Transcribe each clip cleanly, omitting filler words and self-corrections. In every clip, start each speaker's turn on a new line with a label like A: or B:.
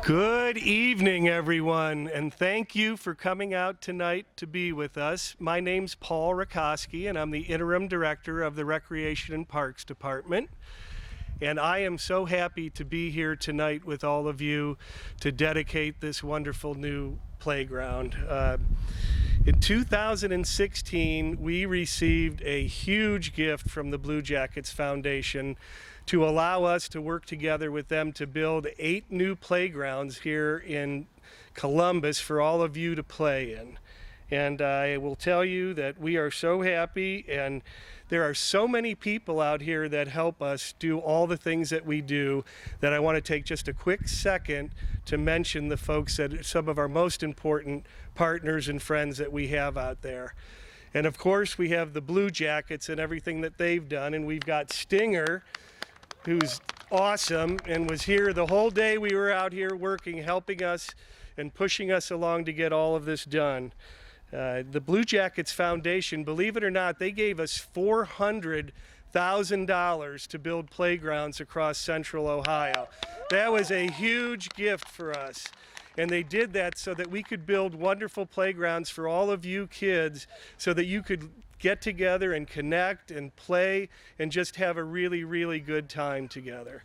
A: Good evening, everyone, and thank you for coming out tonight to be with us. My name's Paul Rakoski, and I'm the Interim Director of the Recreation and Parks Department. And I am so happy to be here tonight with all of you to dedicate this wonderful new playground. In 2016, we received a huge gift from the Blue Jackets Foundation to allow us to work together with them to build 8 new playgrounds here in Columbus for all of you to play in. And I will tell you that we are so happy, and there are so many people out here that help us do all the things that we do that I want to take just a quick second to mention the folks that are some of our most important partners and friends that we have out there. And of course, we have the Blue Jackets and everything that they've done, and we've got Stinger, who's awesome and was here the whole day we were out here working, helping us and pushing us along to get all of this done. The Blue Jackets Foundation, believe it or not, they gave us $400,000 to build playgrounds across central Ohio. That was a huge gift for us. And they did that so that we could build wonderful playgrounds for all of you kids so that you could get together and connect and play and just have a really, really good time together.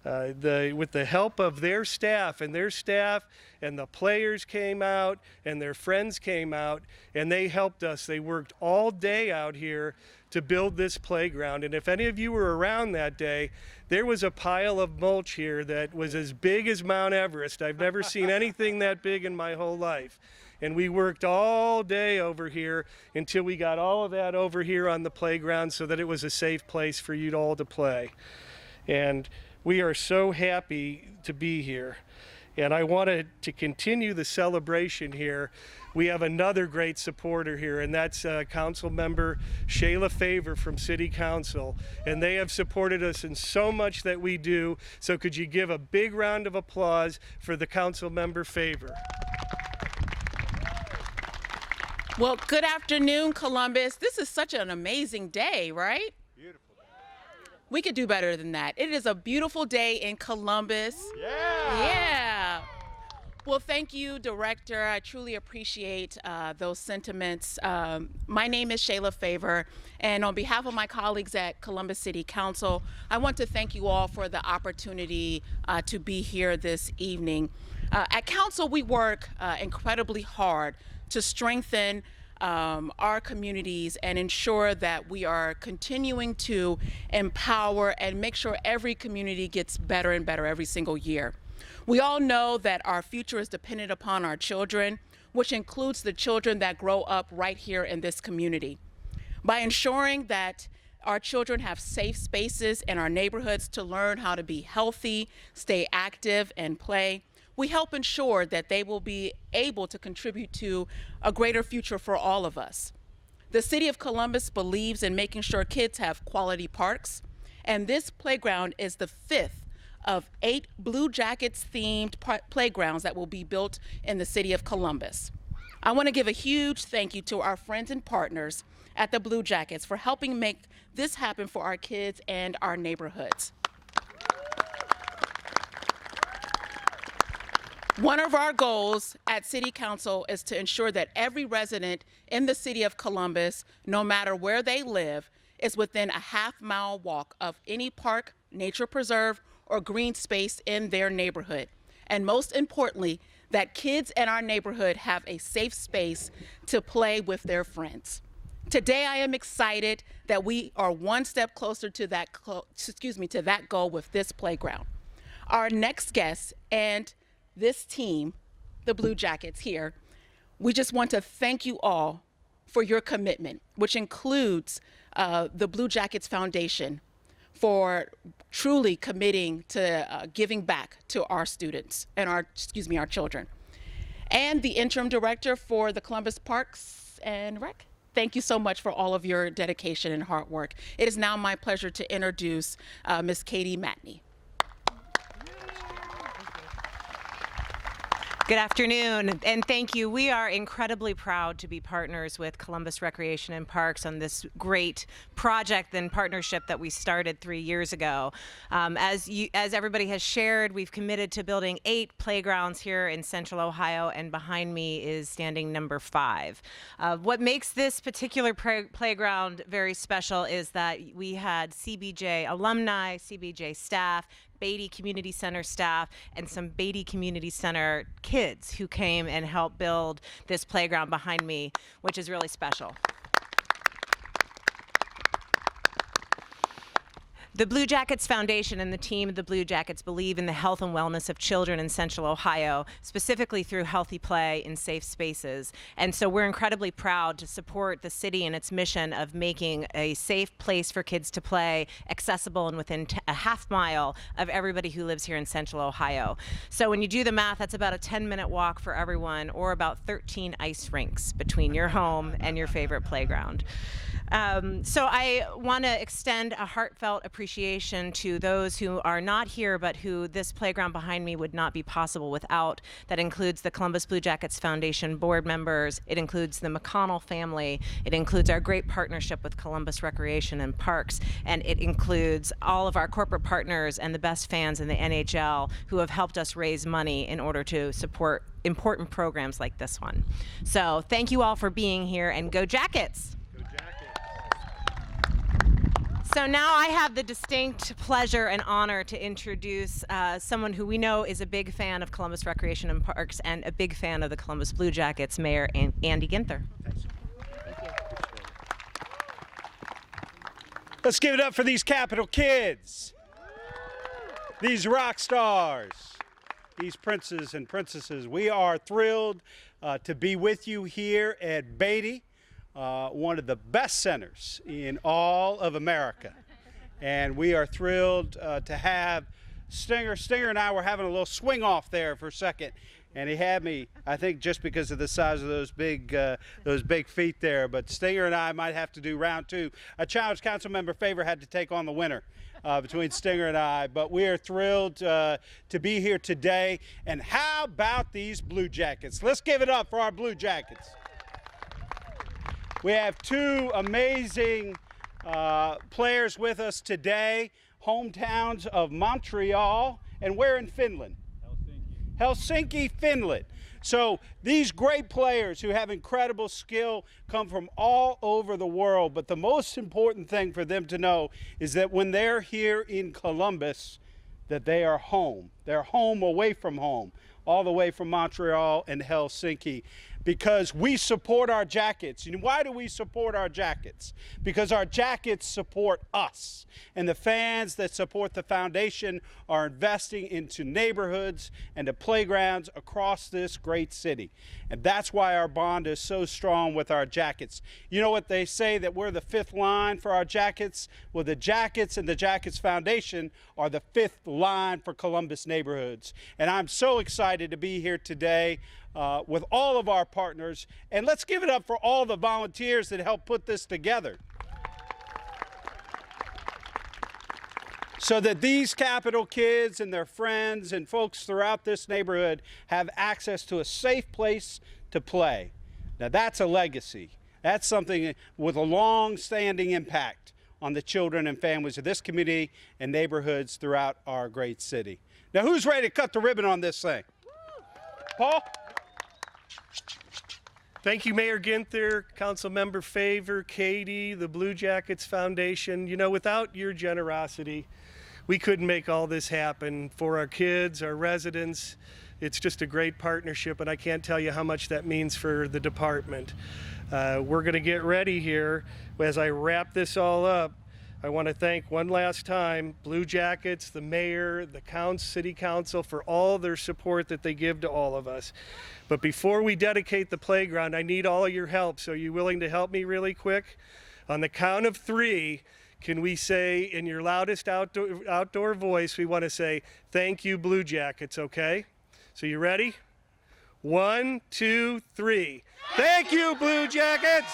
A: With the help of their staff and the players came out and their friends came out and they helped us. They worked all day out here to build this playground. And if any of you were around that day, there was a pile of mulch here that was as big as Mount Everest. I've never seen anything that big in my whole life. And we worked all day over here until we got all of that over here on the playground so that it was a safe place for you all to play. And we are so happy to be here. And I wanted to continue the celebration here. We have another great supporter here, and that's Council Member Shayla Favor from City Council. And they have supported us in so much that we do. So could you give a big round of applause for the Council Member Favor?
B: Well, good afternoon, Columbus. This is such an amazing day, right?
C: Beautiful day.
B: We could do better than that. It is a beautiful day in Columbus. Yeah. Well, thank you, Director. I truly appreciate those sentiments. My name is Shayla Favor, and on behalf of my colleagues at Columbus City Council, I want to thank you all for the opportunity to be here this evening. At Council, we work incredibly hard to strengthen our communities and ensure that we are continuing to empower and make sure every community gets better and better every single year. We all know that our future is dependent upon our children, which includes the children that grow up right here in this community. By ensuring that our children have safe spaces in our neighborhoods to learn how to be healthy, stay active, and play, we help ensure that they will be able to contribute to a greater future for all of us. The City of Columbus believes in making sure kids have quality parks, and this playground is the 5th of 8 Blue Jackets themed playgrounds that will be built in the City of Columbus. I want to give a huge thank you to our friends and partners at the Blue Jackets for helping make this happen for our kids and our neighborhoods. One of our goals at City Council is to ensure that every resident in the City of Columbus, no matter where they live, is within a half-mile walk of any park, nature preserve, or green space in their neighborhood. And most importantly, that kids in our neighborhood have a safe space to play with their friends. Today, I am excited that we are one step closer to that goal with this playground. Our next guest and this team, the Blue Jackets here, we just want to thank you all for your commitment, which includes the Blue Jackets Foundation for truly committing to giving back to our students and our children. And the interim director for the Columbus Parks and Rec. Thank you so much for all of your dedication and hard work. It is now my pleasure to introduce Ms. Katie Matney.
C: Good afternoon, and thank you. We are incredibly proud to be partners with Columbus Recreation and Parks on this great project and partnership that we started 3 years ago. As everybody has shared, we've committed to building 8 playgrounds here in Central Ohio, and behind me is standing number 5. What makes this particular playground very special is that we had CBJ alumni, CBJ staff, Beatty Community Center staff, and some Beatty Community Center kids who came and helped build this playground behind me, which is really special. The Blue Jackets Foundation and the team of the Blue Jackets believe in the health and wellness of children in Central Ohio, specifically through healthy play in safe spaces. And so we're incredibly proud to support the city and its mission of making a safe place for kids to play, accessible and within a half mile of everybody who lives here in Central Ohio. So when you do the math, that's about a 10-minute walk for everyone, or about 13 ice rinks between your home and your favorite playground. So I want to extend a heartfelt appreciation to those who are not here, but who this playground behind me would not be possible without. That includes the Columbus Blue Jackets Foundation board members. It includes the McConnell family. It includes our great partnership with Columbus Recreation and Parks. And it includes all of our corporate partners and the best fans in the NHL who have helped us raise money in order to support important programs like this one. So thank you all for being here, and go Jackets! So now I have the distinct pleasure and honor to introduce someone who we know is a big fan of Columbus Recreation and Parks and a big fan of the Columbus Blue Jackets, Mayor Andy Ginther.
D: Let's give it up for these Capital kids, these rock stars, these princes and princesses. We are thrilled to be with you here at Beatty. One of the best centers in all of America. And we are thrilled to have Stinger. Stinger and I were having a little swing off there for a second. And he had me, I think, just because of the size of those big feet there. But Stinger and I might have to do round 2. A challenge Councilmember Favor had to take on the winner between Stinger and I. But we are thrilled to be here today. And how about these Blue Jackets? Let's give it up for our Blue Jackets. We have 2 amazing players with us today, hometowns of Montreal, and where in Finland? Helsinki, Finland. So these great players who have incredible skill come from all over the world, but the most important thing for them to know is that when they're here in Columbus, that they are home. They're home away from home, all the way from Montreal and Helsinki. Because we support our Jackets. And why do we support our Jackets? Because our Jackets support us. And the fans that support the foundation are investing into neighborhoods and to playgrounds across this great city. And that's why our bond is so strong with our Jackets. You know what they say, that we're the 5th line for our Jackets? Well, the Jackets and the Jackets Foundation are the 5th line for Columbus neighborhoods. And I'm so excited to be here today with all of our partners, and let's give it up for all the volunteers that helped put this together so that these Capital kids and their friends and folks throughout this neighborhood have access to a safe place to play. Now that's a legacy. That's something with a long-standing impact on the children and families of this community and neighborhoods throughout our great city. Now who's ready to cut the ribbon on this thing? Paul?
A: Thank you, Mayor Ginther, Councilmember Favor, Katie, the Blue Jackets Foundation. You know, without your generosity, we couldn't make all this happen for our kids, our residents. It's just a great partnership, and I can't tell you how much that means for the department. We're going to get ready here. As I wrap this all up, I want to thank one last time Blue Jackets, the mayor, the city council for all their support that they give to all of us. But before we dedicate the playground, I need all of your help. So are you willing to help me really quick? On the count of 3, can we say in your loudest outdoor voice, we want to say, thank you, Blue Jackets, okay? So you ready? 1, 2, 3. Thank you, Blue Jackets!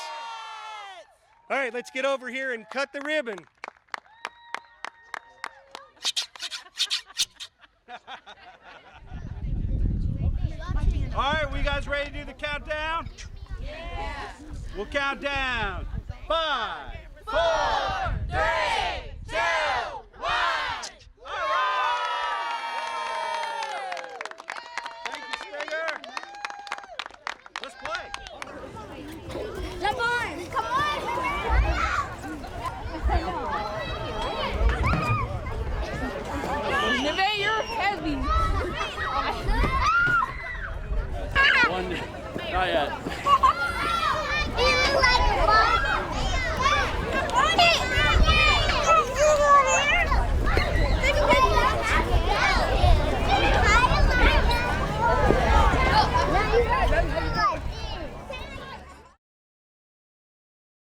A: All right, let's get over here and cut the ribbon.
D: All right, we guys ready to do the countdown? Yeah. We'll count down. 5, 4, 3,